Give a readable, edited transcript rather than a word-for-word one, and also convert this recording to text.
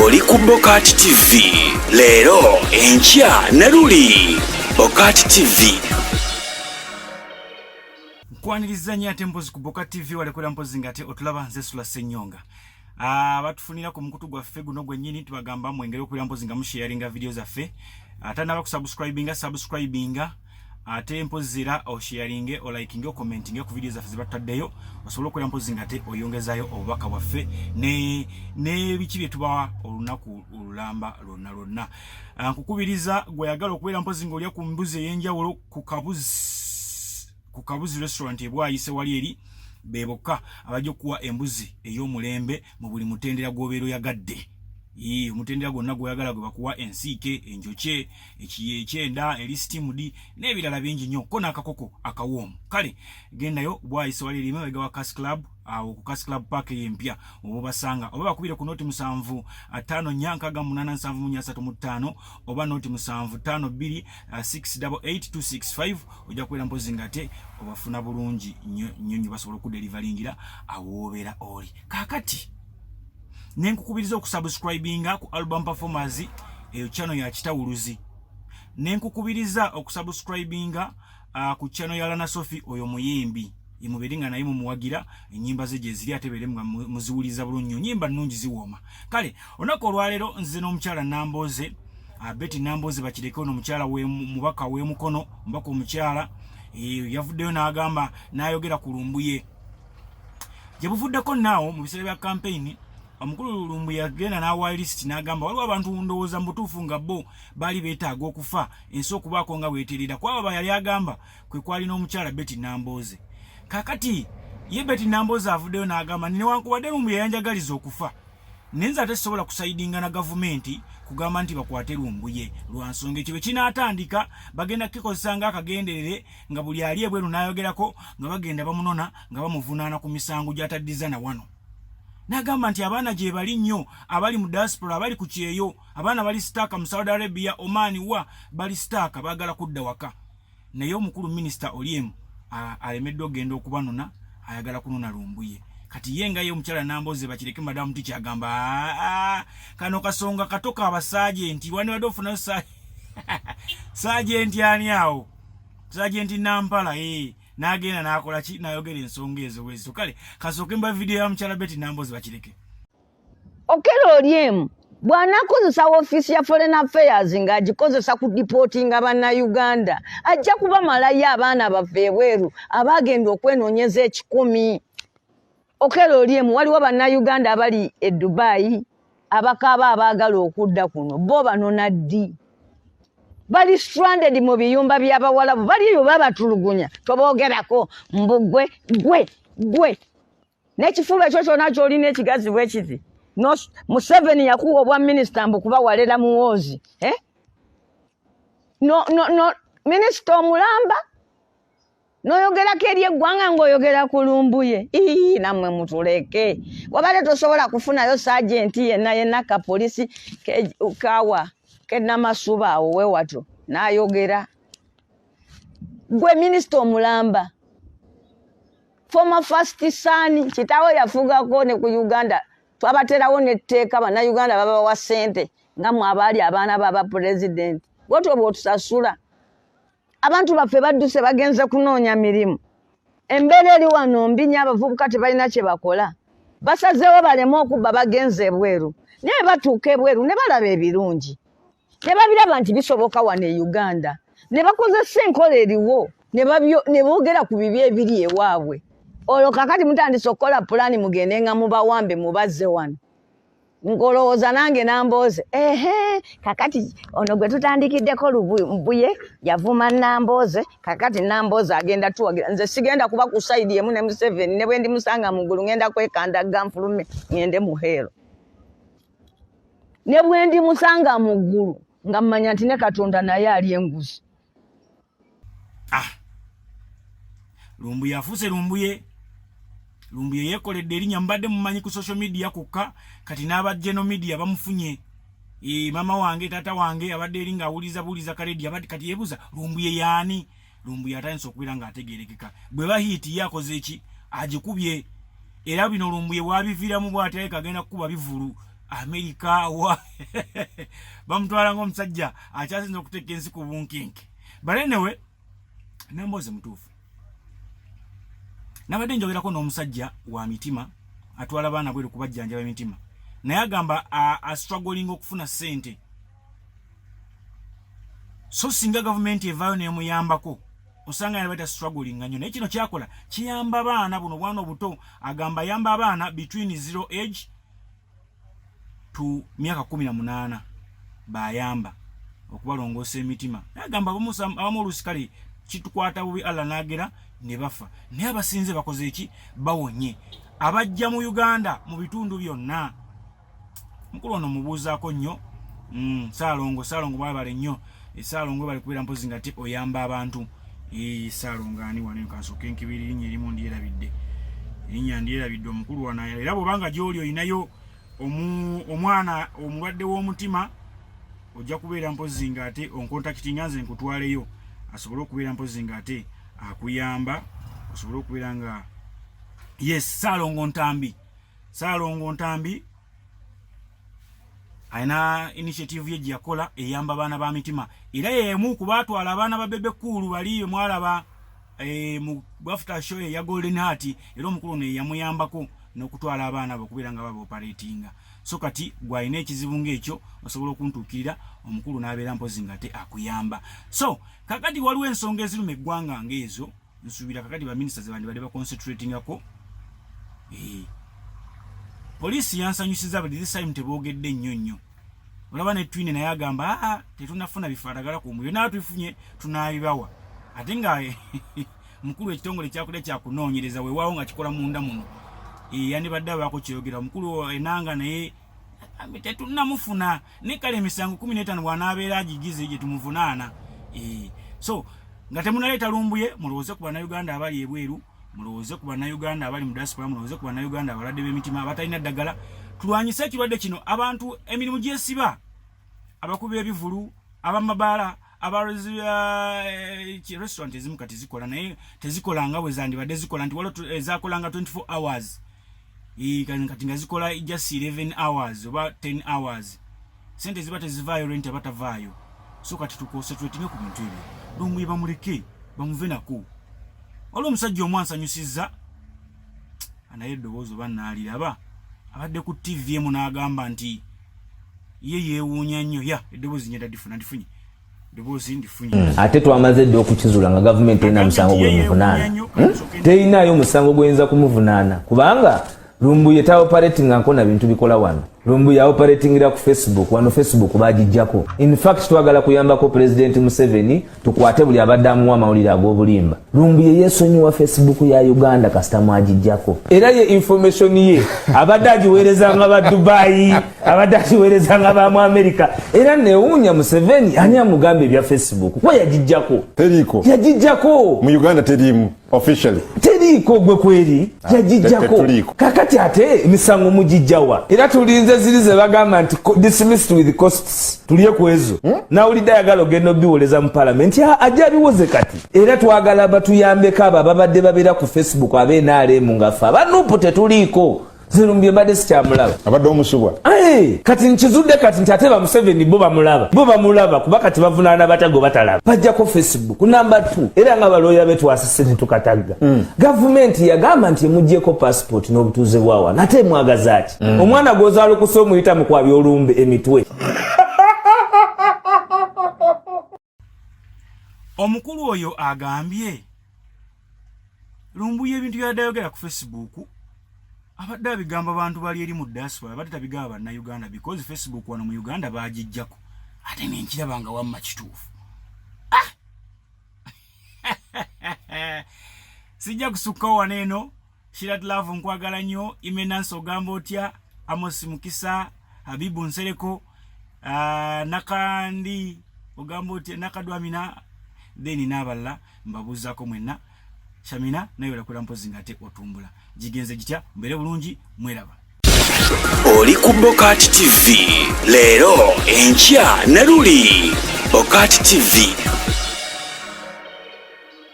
oli ku BOCAT TV. Leero enkya ne luli BOCAT TV. Nkwaniriza nnyo ate mpozi ku BOCAT TV walekwera mpozi ngate otulaba nze SULA SSENYONGA. Batufunira ku mukutu gwaffe guno gwennyini tubagamba mwengere okulira mpozi nga musharinga video zaffe. Ate naba subscribinga ate mpozira o sharinge o likinge o commentinge ku video zaffe zibataddeyo osobola okulira mpozi ngate oyongezayo obubaka bwaffe ne biki bye tubawa olunaku olulamba lonna. Nkukubiriza gwe yagala okubeera mpozi ng'olya ku mbuzi ey'enjawulo ku Kabuzi restaurant ebwayise wali eri beboka abajja kuwa embuzi ey'omulembe mu buli mutendera gw'obeera oyagadde. Omutendera gwonna gw'oyagala gwe bakuwa ensiike, enjoche, ekyenda, eristimudi n'ebirala bingi nnyo ko n'akakoko akawoomu. Kale gendayo bwayise wali eri emabega wa Cas Club awo ku Cas Club Park y'empya oba basanga oba bakubire ku noti 75 oba noti 7552688265 ojja kubeera mpozi ngate obafuna bulungi nnyo basobola okudelivalingira awoobera oli. Kakati nenkukubiriza okusubscribinga ku album performers eyo channel ya Kitawuluzi. Nenkukubiriza okusubscribinga ku channel ya Lana Sophie oyo muyimbi. Imuberinga naye mumuwagira enyimba ze jeziri atebere muziwuliza bulungi nyimba nnungi ziwoma. Kale onako olwalero nze n'omukyala Nambooze Betty Nambooze bakireke ono mukyala we mubaka we mukono mbaka omukyala yavuddeyo n'agamba n'ayogera ku Lumbuye. Jebuvuddeko naawo mu biseera bya campaign omukulu Lumbuye yagenda n'awa list n'agamba waliwo abantu ndowooza mbutuufu nga bo bali beetaaga okufa ensi okubaako nga weeterera kwaba yali agamba kwe kwali n'omukyala Betty Nambooze. Kakati ye Betty Nambooze avuddeyo n'agamba newankubadde Lumbuye yanjagaliza okufa nenze ate sobola kusaidinga na gavumenti kugamba nti bakwate Lumbuye lwa nsonga ekyo kinaatandika bagenda kikozesa nga akagenderere nga buli ali ebweru n'ayogerako nga bagenda bamunona nga bamuvunaana ku misango gy'ataddiza na wano. Nagamba nti abaana gye bali nnyo abali mu diaspora abali ku kyeyo abaana bali staka mu Saudi Arabia Oman wa bali staka bagala kudda waka. Naye omukulu Min.Oryem alemedde ogenda okubanona ayagala kunona Lumbuye. Kati yenga ye omukyala Nambooze bakireke madamu tichi agamba kano kasonga katoka abasajenti wani wadde ofuna sajenti ani awo sajenti Nampala n'agenda n'akola ki n'ayogera ensonga ezo wezo. Kale kasooke mba video ya mukyala Betty Nambooze bakireke. Owolereza bw'anakozesa office ya Foreign Affairs ng'agikozesa ku deportinga bannayuganda ajja kuba malayo abaana baffe ebweru abagenda okwenoonyeza 10. Owolereza waliwo bannayuganda abali e Dubai abakaaba abaagala okudda kuno bo banona ddi bali stranded mu biyumba by'abawalabu baliyo babatulugunya toboogerako mbugwe gwe n'ekifuba ekyo kyonna ky'olina ekigazi bwe kiti no Museveni yakuwa obwa minisita mbukuba walera Muhoozi no minisita omulamba noyogerako eri eggwanga ng'oyogera ku Lumbuye nammwe mutuleke wabale tosobola kufunayo sajenti yenna ka polisi kawa Namasuba awo wewato n'ayogera gwe minisita omulamba former first son kitawe yafugako ne ku Uganda twabaterawo netteeka bannayuganda baba wa ssente nga mu abaali abaana baba president wotwo bw'otusasula abantu baffe badduse bagenze kunoonya mirimu embeera eri wano mbinya abavubuka tebalina kye bakola basazeewo baleme okubba bagenze ebweru naye batuuka ebweru ne balaba ebirungi ne babiraba nti bisoboka wano e Uganda ne bakozesa enkola eriwo ne boogera ku bibi ebiri ewaabwe. Olwo kakati mutandise okukola pulaani mugende nga mubawambe mubazze wano ngolowooza nange Nambooze kakati ono gwe tutandikiddeko Lumbuye yavuma Nambooze kakati Nambooze agenda tuwagira nze sigenda kuba ku saidi emu ne Museveni ne bwe ndi musanga muggulu ngenda kwekanda ganfulume ngende muheero ne bwe ndi musanga muggulu nga mmanya nti ne Katonda naye ali enguzi. Lumbuye afuuse Lumbuye yekoledde erinnya mbadde mumanyi ku social media kukka kati n'abajeno media bamufunye. Mama wange tata wange abadde eri ng'awuliza kaledi abadde kati yebuza Lumbuye yaani. Lumbuye atandise okubeera ng'ategeerekeka bwe bahiiti ye akoze eki agikubye era bino Lumbuye bwabiviramu bw'ate kagenda kukuba bivulu America wa bamutwala ng'omusajja akyasinza okuteeka ensi ku bunkinke. But anyway, Nambooze mutuufu. Nabadde njogerako n'omusajja wa mitima atwala abaana bweru kubajjanja b'emitima. Naye agamba struggling okufuna ssente. So singa government evaayo n'emuyambako osanga yabata struggling nga nnyo. Naye kino kyakola kiyamba abaana buno bwana obuto. Agamba yamba abaana between 0 age to myaka 18 bayamba okubalongoosa emitima. Agamba abamu olusikale kitukwata bubi Allah n'agera ne bafa. Naye abasinze bakoze eki bawonye. Abajja mu Uganda mu bitundu byonna. Mukulu ono mubuuzaako nnyo. Saalongo bale nnyo. Saalongo bali kubeera mpozi nga te oyamba abantu. Saalongo ani wano kasooka enkibiri linnya erimu ndyerabidde. Linnya ndyerabidde omukulu wana. Era bw'obanga gy'oli oyinayo omwana omulwadde w'omutima ojja kubeera mpozi nga ate onkontakitinga nze nkutwaleyo asobole okubeera mpozi nga ate akuyamba osobole okubeera nga yes. Saalongo Ntambi aina initiative ye gyakola eyamba abaana ba mitima. Era yemu ku baatwala abaana ba bebe kulu bali mwalaba mu after show ya Golden Heart. Era omukulu ne yamuyambako n'okutwala abaana bakubeera nga baba operatinga. So kati gwaine ekizibu ng'ekyo osobola okuntuukirira omukulu n'abeera mpozi nga ate akuyamba. So kakati waliwo ensonga eziruma eggwanga ng'ezo nsuubira kakati ba ministers badde baconcentratingako. Polisi yansanyusiza bali this time teboogedde nnyo. Olaba ne twine naye agamba tetunafuna bifaatagala ku mbuyo n'atufunye tunaabibawa. Ate nga mukulu ekitongole kyakulya kyakunoonyereza weewaawo nga kikola munda muno. Yani badde abaako kyeyogera omukulu enanga naye tetunamufuna ne kale emisango 15 bw'anaabeera agigize gye tumuvunaana. So nga temunaleeta Lumbuye mulowooze ku bannayuganda abali ebweru, mulowooze ku bannayuganda abali mu diaspora, mulowooze ku bannayuganda abalwadde b'emitima abatalina ddagala. Tulwanyise ekirwadde kino. Abantu emirimu gyesiba, abakubi b'ebivulu, abamabaala, restaurant ezimu kati zikola naye tezikola nga bwe zandibadde zikola nti waliwo ezakolanga 24 hours. Kati nga zikola just 11 hours oba 10 hours. Sente ziba tezivaayo rent abatavaayo. So kati tukonsentratinge ku bintu ebyo. Lumbuye bamuleke bamuve nako. Waliwo omusajja omu ansanyusizza naye eddoboozi oba naaliraba abadde ku TV emu n'agamba nti ye yeewuunya nnyo eddoboozi nyeda ndifunye eddoboozi ndifunye. Ate twamaze dde okukizula nga gavumenti erina musango gw'emuvunaana. Terinayo musango gw'eyinza kumuvunaana kubanga Lumbuye ta operating nkona bintu bikola wano. Lumbuye operatingira ku Facebook, wano Facebook bagijjako. In fact twagala kuyambako President Museveni tukwate buli abadde amuwa amawulire ag'obulimba. Lumbuye yeesonyiwa Facebook ya Uganda kasita mwagijjako. Era ye information ye abadde agiweereza nga ba Dubai, abadde agiweereza nga ba mu America. Era neewuunya Museveni ani amugamba ebya Facebook kuba yagijjako. Teriko yagijjako mu Uganda terimu officially. Teriko gwe kweri yagijjako. Kakati ate emisango mugijjawa. Era tulinze zirize bagamba nti dismissed with costs. Tuliye ku ezo. Nawulidde ayagala ogenda obiwoleza mu parliament ajja biwoze kati. Era twagala batuyambeko abo ababadde babeera ku Facebook ab'NRM ngafa. Banupu tetuliiko. Lumbuye mbadde sikyamulaba. Abadde omusubwa. Kati nkizudde kati nti ate ba Museveni bo bamulaba kuba kati bavunaana batago batalaba. Bajjako Facebook number 2 era nga balooya betu asise ne tukatagga. Gavumenti yagamba nti emuggyeko passport n'obutuuze bwawa nate mwagaza ki. Omwana gwozaala okusa omuyita mu kwabya olumbe emitwe. Omukulu oyo agambye Lumbuye ebintu byadayogera ku Facebook abadde abigamba abantu bali eri mu diaspora abadde tabigamba bannayuganda because Facebook wano mu Uganda bagijjako ate nenkiraba nga wamma kituufu. Sijja kusukkawo wano eno. Shirat Love nkwagala nnyo. Imenansi ogamba otya? Amos Mukisa, Habibu Nsereko, Nakandi ogamba otya? Nakadwamina then n'abalala mbabuuzaako mwenna. Shamina naye olakola mpozi nga ate otumbula. Jigenze gitya mbere bulungi mweraba. Oli ku BOCAT TV leero enkya na luli BOCAT TV.